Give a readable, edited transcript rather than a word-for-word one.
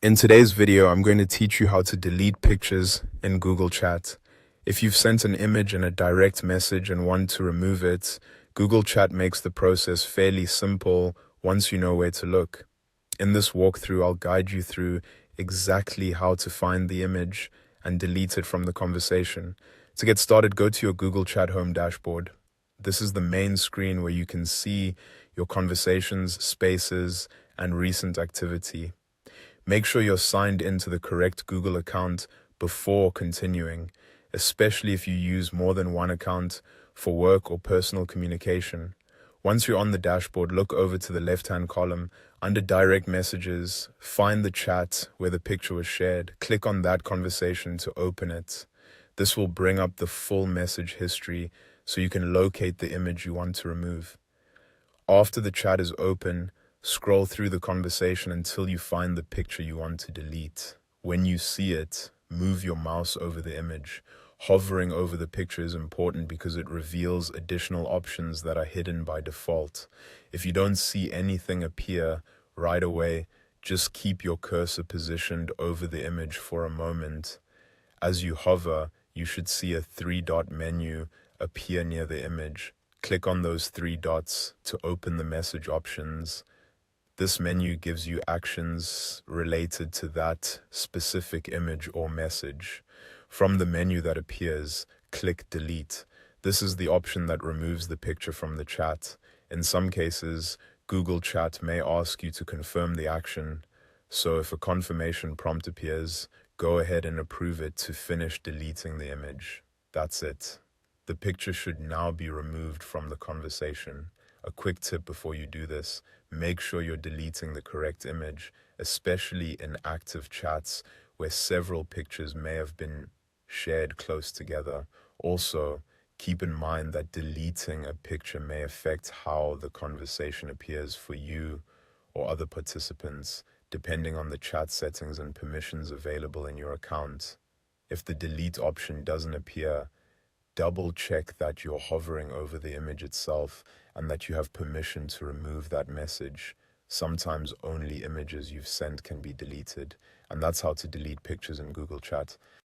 In today's video, I'm going to teach you how to delete pictures in Google Chat. If you've sent an image in a direct message and want to remove it, Google Chat makes the process fairly simple once you know where to look. In this walkthrough, I'll guide you through exactly how to find the image and delete it from the conversation. To get started, go to your Google Chat home dashboard. This is the main screen where you can see your conversations, spaces, and recent activity. Make sure you're signed into the correct Google account before continuing, especially if you use more than one account for work or personal communication. Once you're on the dashboard, look over to the left-hand column. Under Direct Messages, find the chat where the picture was shared. Click on that conversation to open it. This will bring up the full message history so you can locate the image you want to remove. After the chat is open, scroll through the conversation until you find the picture you want to delete. When you see it, move your mouse over the image. Hovering over the picture is important because it reveals additional options that are hidden by default. If you don't see anything appear right away, just keep your cursor positioned over the image for a moment. As you hover, you should see a three-dot menu appear near the image. Click on those three dots to open the message options. This menu gives you actions related to that specific image or message. From the menu that appears, click Delete. This is the option that removes the picture from the chat. In some cases, Google Chat may ask you to confirm the action, so if a confirmation prompt appears, go ahead and approve it to finish deleting the image. That's it. The picture should now be removed from the conversation. A quick tip before you do this, make sure you're deleting the correct image, especially in active chats where several pictures may have been shared close together. Also, keep in mind that deleting a picture may affect how the conversation appears for you or other participants, depending on the chat settings and permissions available in your account. If the delete option doesn't appear, double check that you're hovering over the image itself and that you have permission to remove that message. Sometimes only images you've sent can be deleted, and that's how to delete pictures in Google Chat.